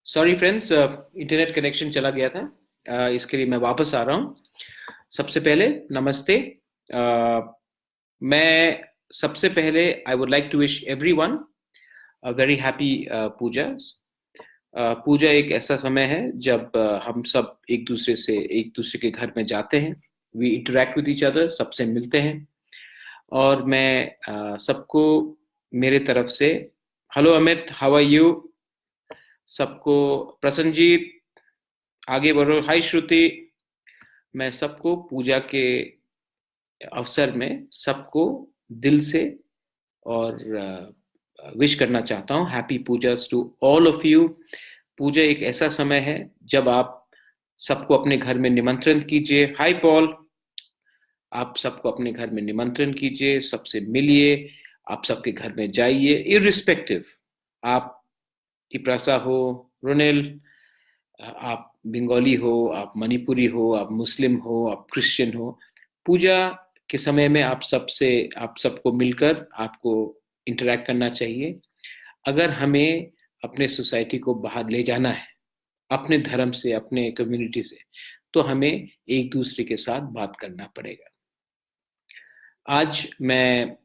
Sorry friends, internet connection चला गया था। इसके लिए मैं वापस आ रहा हूँ। सबसे पहले नमस्ते। मैं सबसे पहले I would like to wish everyone a very happy Puja. Puja एक ऐसा समय है जब हम सब एक दूसरे के घर में जाते हैं। We interact with each other, सबसे मिलते हैं। और मैं सबको मेरे तरफ से hello Amit, how are you, सबको प्रसन्नजीत आगे बढ़ो, हाय श्रुति। मैं सबको पूजा के अवसर में सबको दिल से और विश करना चाहता हूँ। Happy Puja to all of you. Puja एक ऐसा समय है जब आप सबको अपने घर में निमंत्रण कीजिए। हाय पॉल, आप सबको अपने घर में निमंत्रण कीजिए, सबसे मिलिए, आप सबके घर में जाइए, इररिस्पेक्टिव आप तिप्रसा हो, रुनेल, आप बंगाली हो, आप मणिपुरी हो, आप मुस्लिम हो, आप क्रिश्चियन हो। पूजा के समय में आप सबको मिलकर आपको इंटरेक्ट करना चाहिए। अगर हमें अपने सोसाइटी को बाहर ले जाना है, अपने धर्म से, अपने कम्युनिटी से, तो हमें एक दूसरे के साथ बात करना पड़ेगा। आज मैं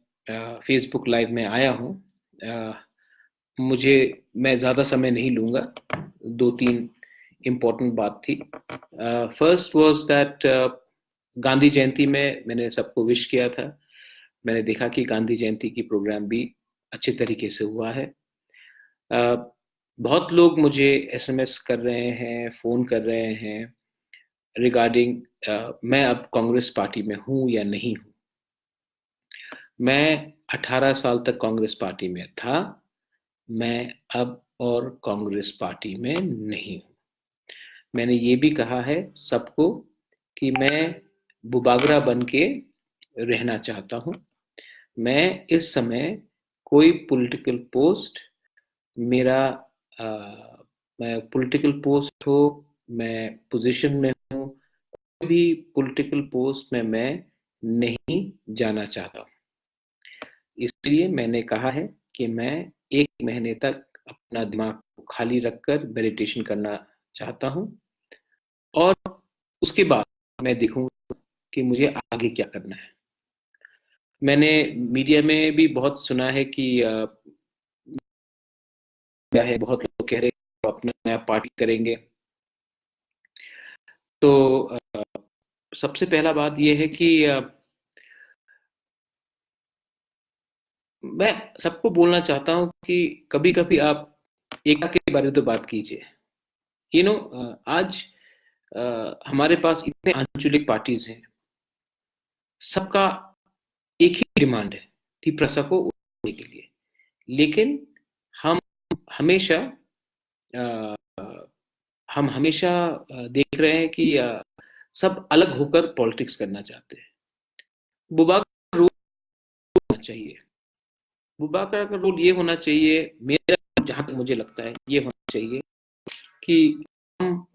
फेसबुक लाइव में आया हूँ। अ, मुझे मैं ज़्यादा समय नहीं लूँगा। दो तीन इम्पोर्टेंट बात थी। फर्स्ट वाज दैट गांधी जयंती में मैंने सबको विश किया था। मैंने देखा कि गांधी जयंती की प्रोग्राम भी अच्छे तरीके से हुआ है। बहुत लोग मुझे एसएमएस कर रहे हैं, फ़ोन कर रहे हैं रिगार्डिंग मैं अब कांग्रेस पार्टी में हूँ या नहीं हूँ। मैं 18 साल तक कांग्रेस पार्टी में था। मैं अब और कांग्रेस पार्टी में नहीं हूँ। मैंने ये भी कहा है सबको कि मैं बुबागरा बन के रहना चाहता हूँ। मैं इस समय कोई पॉलिटिकल पोस्ट मेरा अ, मैं पॉलिटिकल पोस्ट हो, मैं पोजीशन में हूँ, कोई भी पॉलिटिकल पोस्ट में मैं नहीं जाना चाहता हूँ। इसलिए मैंने कहा है कि मैं 1 महीने तक अपना दिमाग को खाली रखकर मेडिटेशन करना चाहता हूँ। और उसके बाद मैं देखूंगा कि मुझे आगे क्या करना है। मैंने मीडिया में भी बहुत सुना है कि क्या है, बहुत लोग कह रहे हैं कि वो अपना नया पार्टी करेंगे। तो सबसे पहला बात यह है कि मैं सबको बोलना चाहता हूँ कि कभी कभी आप एकता के बारे में तो बात कीजिए। आज हमारे पास इतने आंचलिक पार्टीज हैं, सबका एक ही डिमांड है कि प्रसा को उठाने के लिए। लेकिन हम हमेशा अ, हम हमेशा देख रहे हैं कि सब अलग होकर पॉलिटिक्स करना चाहते हैं। बुबा का रोल होना चाहिए। बुबा का रोल ये होना चाहिए, मेरा जहां तक मुझे लगता है ये होना चाहिए कि हम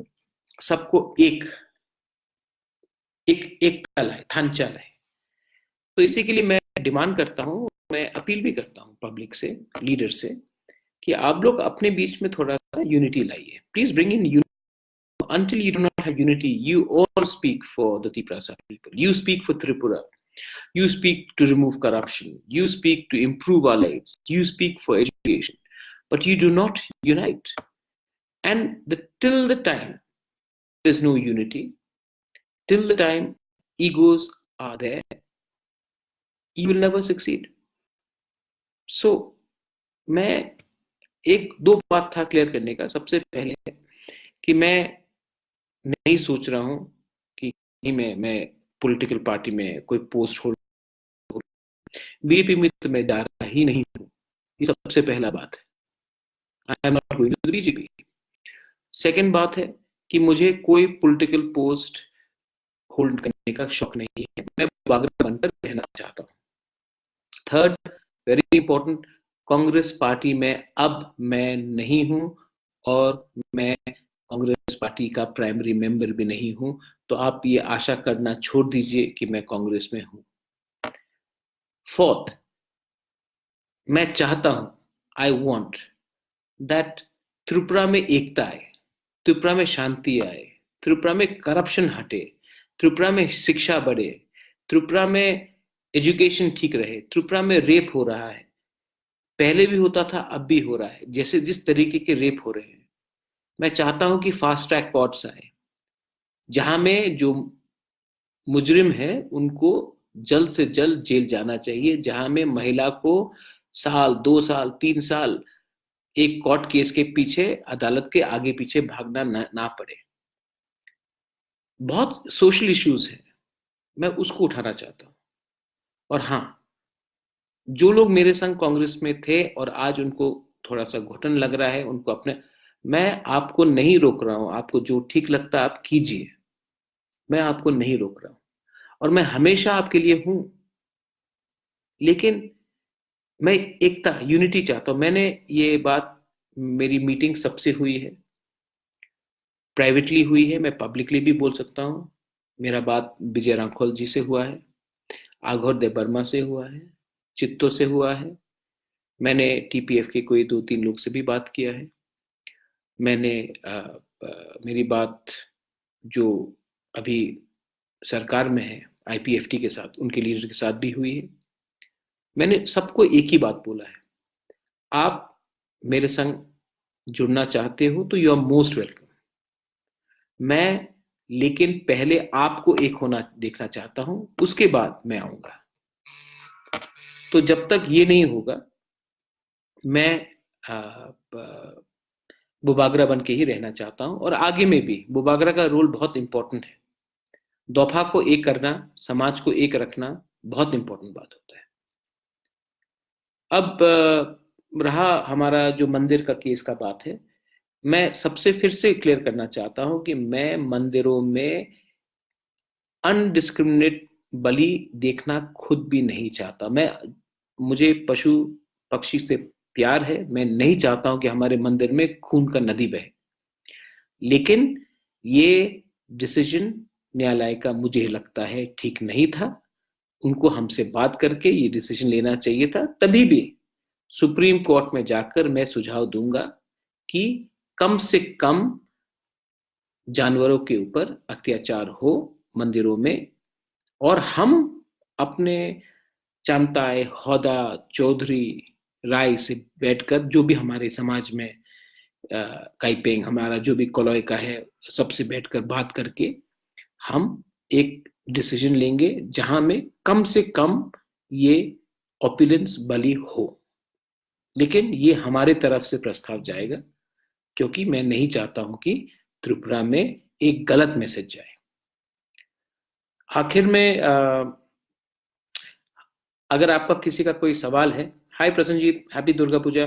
सबको एक एक एकता लाए, थांचा लाए। तो इसी के लिए मैं डिमांड करता हूँ, मैं अपील भी करता हूँ पब्लिक से, लीडर से, कि आप लोग अपने बीच में थोड़ा सा यूनिटी लाइए। Please bring in unity. Until you do not have unity, you all speak for the Tiprasa people. You speak for Tripura. You speak to remove corruption. You speak to improve our lives. You speak for education. But you do not unite. And till the time there's no unity, till the time egos are there, you will never succeed. So, मैं एक दो बात था clear करने का। सबसे पहले कि मैं नहीं सोच रहा हूँ कि मैं पॉलिटिकल पार्टी में कोई पोस्ट होल्ड। बीजेपी में तो मैं जा रहा ही नहीं हूँ। ये सबसे पहला बात है। I am not going to BJP. Second बात है कि मुझे कोई पॉलिटिकल पोस्ट होल्ड करने का शौक नहीं है। मैं बागरा बनकर रहना चाहता हूँ। Third, very important, Congress party में अब मैं नहीं हूँ और मैं कांग्रेस पार्टी का प्राइमरी मेंबर भी नहीं हूँ। तो आप ये आशा करना छोड़ दीजिए कि मैं कांग्रेस में हूँ। फोर्थ, मैं चाहता हूँ, आई वॉन्ट दैट त्रिपुरा में एकता आए, त्रिपुरा में शांति आए, त्रिपुरा में करप्शन हटे, त्रिपुरा में शिक्षा बढ़े, त्रिपुरा में एजुकेशन ठीक रहे। त्रिपुरा में रेप हो रहा है, पहले भी होता था, अब भी हो रहा है, जैसे जिस तरीके के रेप हो रहे हैं। मैं चाहता हूं कि फास्ट ट्रैक कोर्ट्स आए, जहां में जो मुजरिम है उनको जल्द से जल्द जेल जाना चाहिए, जहां में महिला को साल, 2 साल, 3 साल एक कोर्ट केस के पीछे, अदालत के आगे पीछे भागना ना पड़े। बहुत सोशल इश्यूज है, मैं उसको उठाना चाहता हूं। और हाँ, जो लोग मेरे संग कांग्रेस में थे और आज उनको थोड़ा सा घुटन लग रहा है, उनको अपने, मैं आपको नहीं रोक रहा हूं, आपको जो ठीक लगता है आप कीजिए, मैं आपको नहीं रोक रहा हूं और मैं हमेशा आपके लिए हूं। लेकिन मैं एकता, यूनिटी चाहता हूं। मैंने ये बात, मेरी मीटिंग सबसे हुई है, प्राइवेटली हुई है, मैं पब्लिकली भी बोल सकता हूं। मेरा बात विजय रांखोल जी से हुआ है, आघोर दे बर्मा से हुआ है, चित्तो से हुआ है, मैंने टीपीएफ के कोई 2-3 लोग से भी बात किया है। मैंने मेरी बात जो अभी सरकार में है आईपीएफटी के साथ, उनके लीडर के साथ भी हुई है। मैंने सबको एक ही बात बोला है, आप मेरे संग जुड़ना चाहते हो तो यू आर मोस्ट वेलकम। मैं लेकिन पहले आपको एक होना देखना चाहता हूं, उसके बाद मैं आऊंगा। तो जब तक ये नहीं होगा, मैं बुबागरा बन के ही रहना चाहता हूं। और आगे में भी बुबागरा का रोल बहुत इंपॉर्टेंट है। दोफा को एक करना, समाज को एक रखना बहुत इंपॉर्टेंट बात होता है। अब रहा हमारा जो मंदिर का केस का बात है, मैं सबसे फिर से क्लियर करना चाहता हूं कि मैं मंदिरों में अनडिस्क्रिमिनेट बलि देखना खुद भी नहीं चाहता। मुझे पशु पक्षी से प्यार है, मैं नहीं चाहता हूं कि हमारे मंदिर में खून का नदी बहे। लेकिन ये डिसीजन न्यायालय का मुझे लगता है ठीक नहीं था। उनको हमसे बात करके ये डिसीजन लेना चाहिए था। तभी भी सुप्रीम कोर्ट में जाकर मैं सुझाव दूंगा कि कम से कम जानवरों के ऊपर अत्याचार हो मंदिरों में, और हम अपने चांताए, होदा, चौधरी, राय से बैठकर, जो भी हमारे समाज में काइपेंग, हमारा जो भी कोलोय का है, सबसे बैठकर बात करके हम एक डिसीजन लेंगे जहां में कम से कम ये ऑपुलेंस बलि हो। लेकिन ये हमारे तरफ से प्रस्ताव जाएगा, क्योंकि मैं नहीं चाहता हूं कि त्रिपुरा में एक गलत मैसेज जाए। आखिर में अगर आपका किसी का कोई सवाल है, हाय प्रसन्नजीत, हैप्पी दुर्गा पूजा।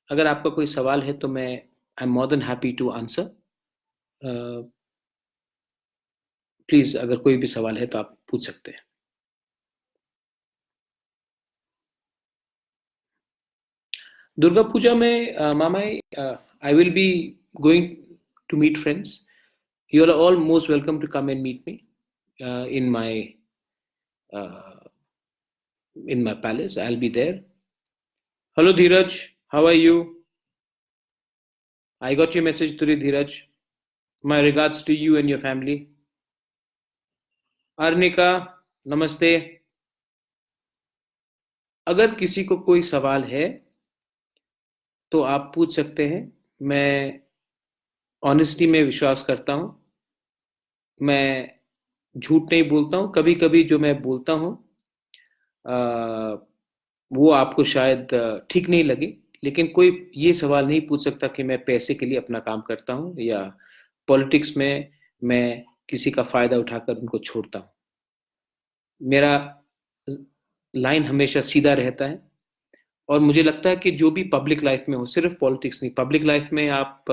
अगर आपका कोई सवाल है तो मैं I am more than happy to answer. Please, अगर कोई भी सवाल है तो आप पूछ सकते हैं। दुर्गा पूजा में मामा, I will be going to meet friends. You are all most welcome to come and meet me in my palace. I'll be there. Hello Dheeraj, how are you? I got your message today, Dheeraj. My regards to you and your family. Arnika, नमस्ते। अगर किसी को कोई सवाल है तो आप पूछ सकते हैं। मैं ऑनेस्टी में विश्वास करता हूं, मैं झूठ नहीं बोलता हूं। कभी कभी जो मैं बोलता हूं वो आपको शायद ठीक नहीं लगे, लेकिन कोई ये सवाल नहीं पूछ सकता कि मैं पैसे के लिए अपना काम करता हूं या पॉलिटिक्स में मैं किसी का फायदा उठाकर उनको छोड़ता हूं। मेरा लाइन हमेशा सीधा रहता है। और मुझे लगता है कि जो भी पब्लिक लाइफ में हो, सिर्फ पॉलिटिक्स नहीं, पब्लिक लाइफ में आप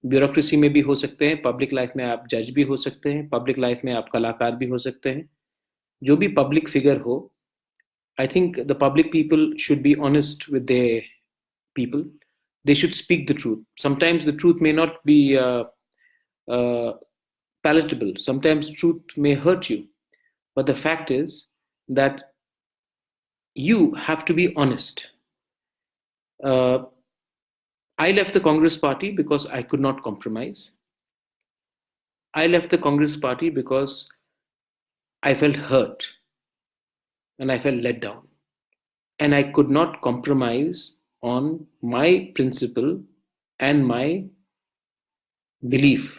ब्यूरोक्रेसी में भी हो सकते हैं, पब्लिक लाइफ में आप जज भी हो सकते हैं, पब्लिक लाइफ में आप कलाकार भी हो सकते हैं। जो भी पब्लिक फिगर हो, I think the public people should be honest with their people. They should speak the truth. Sometimes the truth may not be uh, palatable. Sometimes truth may hurt you. But the fact is that you have to be honest. I left the Congress party because I could not compromise. I left the Congress party because I felt hurt and I felt let down. And I could not compromise on my principle and my belief.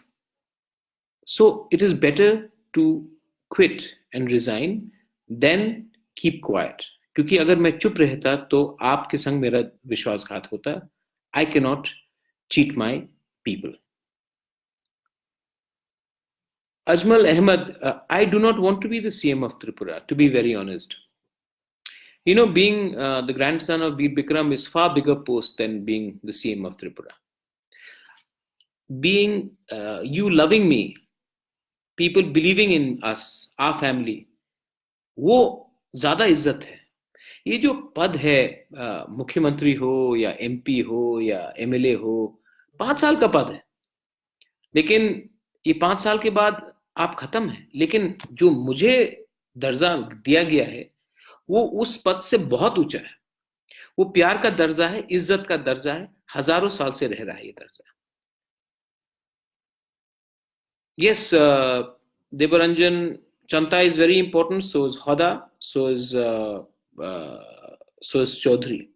So it is better to quit and resign than keep quiet. क्योंकि अगर मैं चुप रहता तो आपके संग मेरा विश्वासघात होता. I cannot cheat my people. Ajmal Ahmed, I do not want to be the CM of Tripura, to be very honest. You know, being the grandson of Bir Bikram is far bigger post than being the CM of Tripura. Being you loving me, people believing in us, our family, वो ज्यादा इज्जत है. ये जो पद है, मुख्यमंत्री हो या एमपी हो या एमएलए हो, 5 साल का पद है. लेकिन ये 5 साल के बाद आप खत्म है. लेकिन जो मुझे दर्जा दिया गया है वो उस पद से बहुत ऊंचा है. वो प्यार का दर्जा है, इज्जत का दर्जा है. हजारों साल से रह रहा है ये दर्जा. Yes, Devaranjan, Chanta is very important. So is Hoda. So is Chaudhary.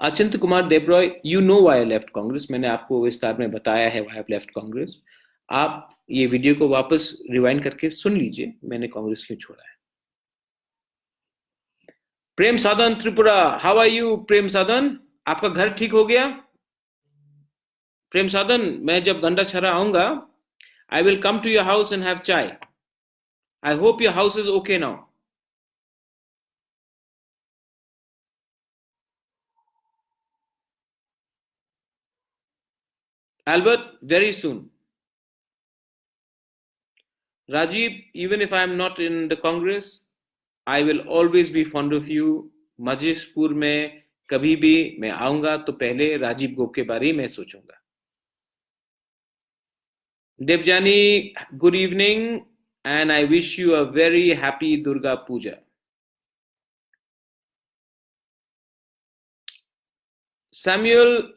Achint Kumar Debroy, you know why I left Congress. मैंने आपको विस्तार में बताया है why I have left Congress. आप ये वीडियो को वापस रिवाइंड करके सुन लीजिए मैंने कांग्रेस क्यों छोड़ा है. प्रेम साधन त्रिपुरा, हाउ आर यू प्रेम साधन? आपका घर ठीक हो गया? प्रेम साधन, मैं जब गंडा छरा आऊंगा, I will come to your house and have chai. I hope your house is okay now. Albert, very soon. Rajiv, even if I am not in the Congress, I will always be fond of you. मजिशपुर में कभी भी मैं आऊंगा तो पहले राजीव गोप के बारे में सोचूंगा. Devjani, good evening and I wish you a very happy Durga Puja. Samuel,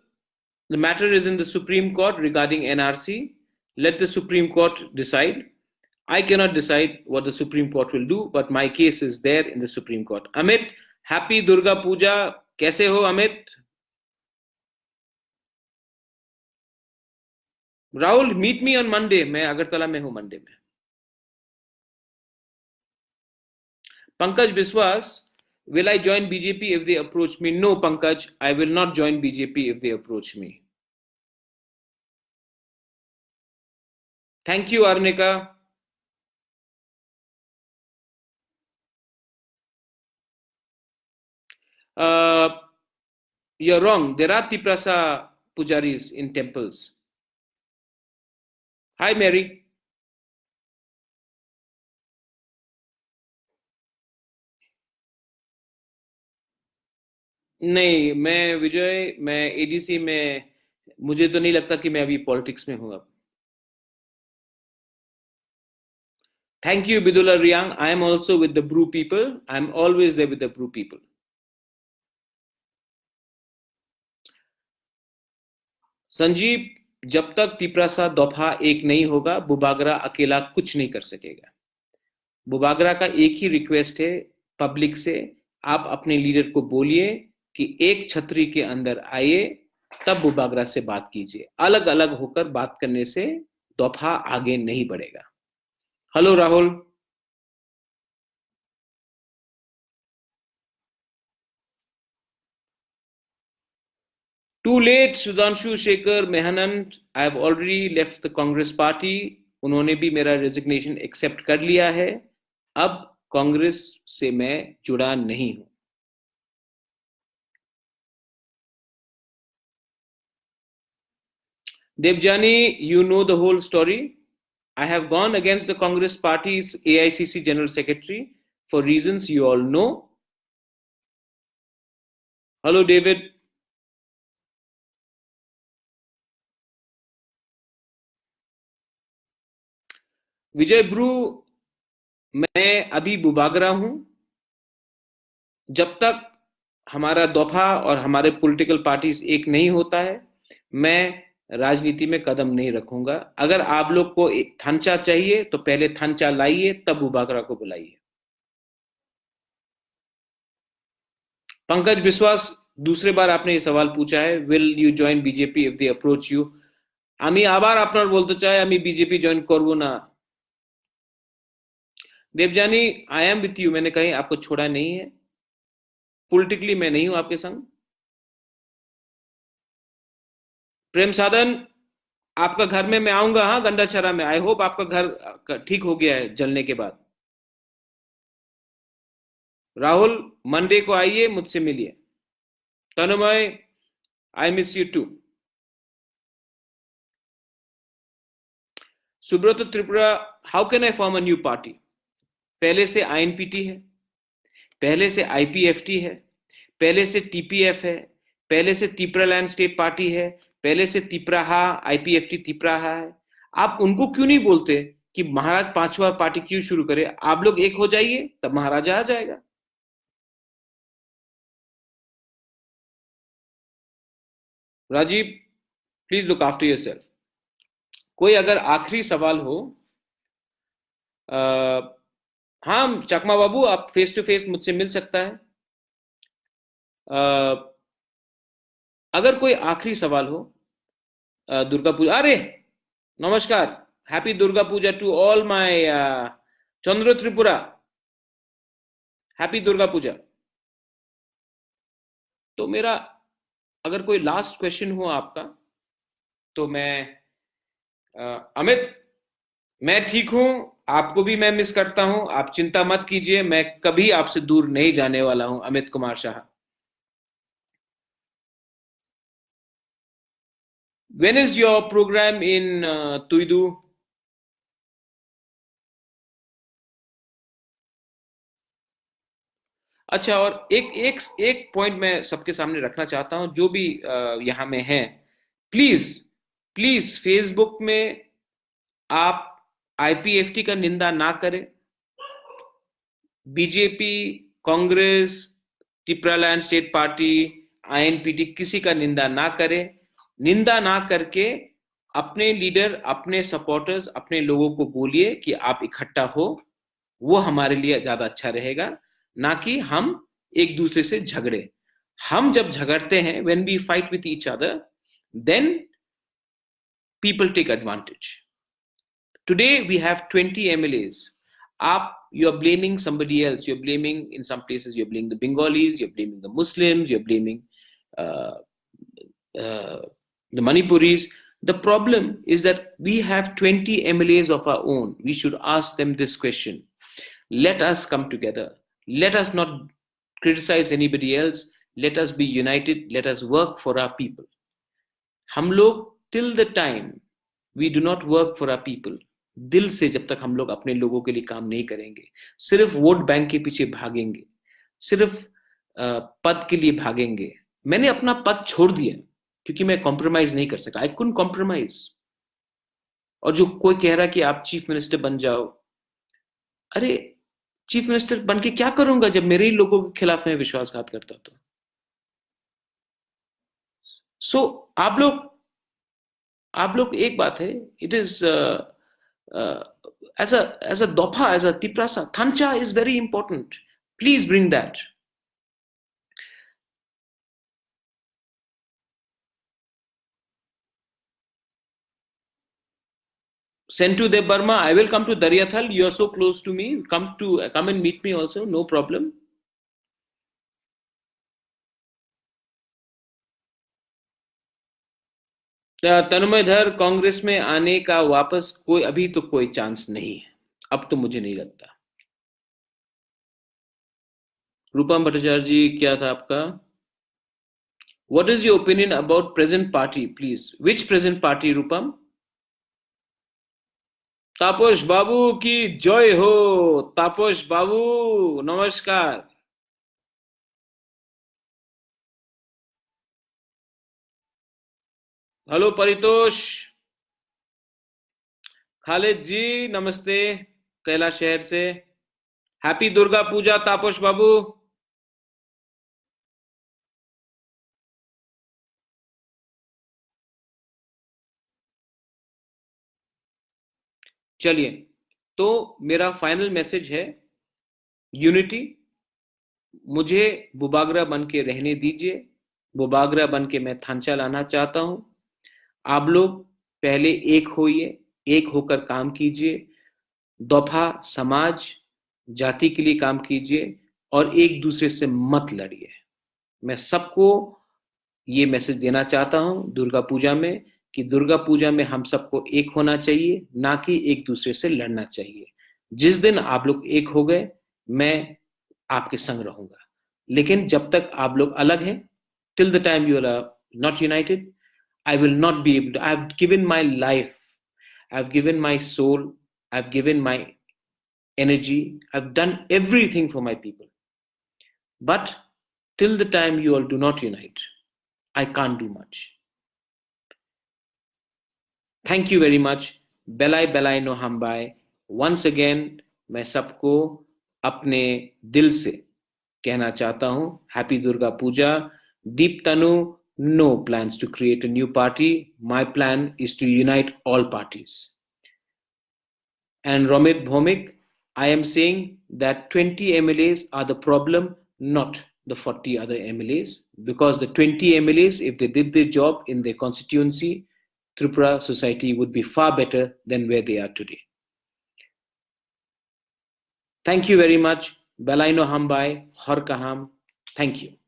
the matter is in the Supreme Court regarding NRC. Let the Supreme Court decide. I cannot decide what the Supreme Court will do, but my case is there in the Supreme Court. Amit, happy Durga Puja. कैसे हो Amit? Rahul, meet me on Monday. मैं अगरतला में हूं Monday में. Pankaj Biswas, will I join BJP if they approach me? No, Pankaj, I will not join BJP if they approach me. Thank you, Arnika. You're wrong. There are Tiprasa pujaris in temples. Hi, Mary. नहीं, मैं विजय, मैं ADC में, मुझे तो नहीं लगता कि मैं अभी पॉलिटिक्स में हूं अब. Thank you, Bidula Riang. I am also with the Bru people. I am always there with the Bru people. Sanjeev, जब तक तिपरासा दफा एक नहीं होगा, बुबागरा अकेला कुछ नहीं कर सकेगा. बुबागरा का एक ही रिक्वेस्ट है पब्लिक से, आप अपने लीडर को बोलिए कि एक छतरी के अंदर आइए, तब बुबागरा से बात कीजिए. अलग अलग होकर बात करने से दफा आगे नहीं बढ़ेगा. Hello Rahul. Too late, Sudhanshu Shekhar Mehanand. I have already left the Congress party. उन्होंने भी मेरा रेजिग्नेशन एक्सेप्ट कर लिया है. अब कांग्रेस से मैं जुड़ा नहीं हूं. Devjani, you know the whole story. I have gone against the Congress party's AICC General Secretary for reasons you all know. Hello, David. Vijay Bru, मैं अभी बुबागरा हूं. जब तक हमारा दफा और हमारे पॉलिटिकल पार्टीज एक नहीं होता है, मैं राजनीति में कदम नहीं रखूंगा। अगर आप लोग को एक थांचा चाहिए तो पहले थांचा लाइए, तब उबाकरा को बुलाइए। पंकज विश्वास, दूसरे बार आपने ये सवाल पूछा है, will you join BJP if they approach you. আমি আবার আপনার বলতে চাই আমি बीजेपी ज्वाइन করব না। Debjani, I am with you, मैंने कहीं आपको छोड़ा नहीं है। पॉलिटिकली मैं नहीं हूं आपके संग। प्रेम साधन, आपका घर में मैं आऊंगा, हाँ, गंडाछरा में। आई होप आपका घर ठीक हो गया है जलने के बाद। राहुल, मंडे को आइए, मुझसे मिलिए। Tanumay, I miss you too. Subrata Tripura, how can I form a new party? पहले से आईएनपीटी है, पहले से आईपीएफटी है, पहले से टीपीएफ है, पहले से तिपरालैंड स्टेट पार्टी है, पहले से तिपराहा, आईपीएफटी तिपराहा है। आप उनको क्यों नहीं बोलते कि महाराज पांचवा पार्टी क्यों शुरू करे? आप लोग एक हो जाइए, तब महाराजा आ जाएगा। Rajiv, please look after yourself. कोई अगर आखिरी सवाल हो, हाँ चकमा बाबू, आप फेस टू फेस मुझसे मिल सकता है। अगर कोई आखिरी सवाल हो, दुर्गा पूजा, अरे नमस्कार, happy Durga Puja to all my Chandra Tripura, happy Durga Puja. तो मेरा अगर कोई लास्ट क्वेश्चन हो आपका, तो मैं अमित, मैं ठीक हूं, आपको भी मैं मिस करता हूं, आप चिंता मत कीजिए, मैं कभी आपसे दूर नहीं जाने वाला हूं। Amit Kumar Shah, when is your program in तुइदू? अच्छा, और एक एक एक पॉइंट मैं सबके सामने रखना चाहता हूं, जो भी यहाँ में है, प्लीज प्लीज फेसबुक में आप आईपीएफटी का निंदा ना करें। BJP, Congress, Tipraland state party, INPT, किसी का निंदा ना करें। निंदा ना करके अपने लीडर, अपने सपोर्टर्स, अपने लोगों को बोलिए कि आप इकट्ठा हो, वो हमारे लिए ज्यादा अच्छा रहेगा, ना कि हम एक दूसरे से झगड़े। हम जब झगड़ते हैं, when we fight with each other, then people take advantage. Today we have 20 MLAs. You're blaming somebody else. You're blaming, in some places, you're blaming the Bengalis, you're blaming the Muslims, you're blaming uh, uh, the Manipuris. The problem is that we have 20 MLAs of our own. We should ask them this question. Let us come together. Let us not criticize anybody else. Let us be united. Let us work for our people. हम लोग till the time we do not work for our people, दिल से जब तक हम लोग अपने लोगों के लिए काम नहीं करेंगे, सिर्फ वोट बैंक के पीछे भागेंगे, सिर्फ पद के लिए भागेंगे। मैंने अपना पद छोड़ दिया क्योंकि मैं कॉम्प्रोमाइज नहीं कर सका। I couldn't compromise. और जो कोई कह रहा कि आप चीफ मिनिस्टर बन जाओ, अरे चीफ मिनिस्टर बन के क्या करूंगा जब मेरे ही लोगों के खिलाफ मैं विश्वासघात करता तो? सो आप लोग एक बात है, it is as a dopa, as a tiprasa, thancha is very important. Please bring that. Sentu Dev Burma, I will come to Daryathal. You are so close to me. Come and meet me also. No problem. Tanumay Dhar, Congress में आने का वापस कोई अभी तो कोई chance नहीं है, अब तो मुझे नहीं लगता। रूपम भट्टाचार्य जी, क्या था आपका? What is your opinion about present party, please? Which present party, रूपम? तापस बाबू की जय हो। तापस बाबू, नमस्कार। हेलो परितोष। खालिद जी, नमस्ते, कैलाश शहर से। हैप्पी दुर्गा पूजा तापस बाबू। चलिए, तो मेरा फाइनल मैसेज है यूनिटी। मुझे बुबागरा बन के रहने दीजिए, बुबागरा बन के मैं थांचा लाना चाहता हूं। आप लोग पहले एक होइए, एक होकर काम कीजिए, दफा समाज जाति के लिए काम कीजिए और एक दूसरे से मत लड़िए। मैं सबको ये मैसेज देना चाहता हूं दुर्गा पूजा में कि दुर्गा पूजा में हम सबको एक होना चाहिए, ना कि एक दूसरे से लड़ना चाहिए। जिस दिन आप लोग एक हो गए, मैं आपके संग रहूंगा। लेकिन जब तक आप लोग अलग हैं, till the time you are not united, I will not be able to. I've given my life, I've given my soul, I've given my energy, I've done everything for my people. But till the time you all do not unite, I can't do much. Thank you very much. Belai Belai no Hambai. Once again, मैं सबको अपने दिल से कहना चाहता हूं, happy Durga Puja. Deep Tanu, no plans to create a new party. My plan is to unite all parties. And Romit Bhomik, I am saying that 20 MLAs are the problem, not the 40 other MLAs, because the 20 MLAs, if they did their job in their constituency, Tripura society would be far better than where they are today. Thank you very much. Belaino Hambai, Hor Kaham. Thank you.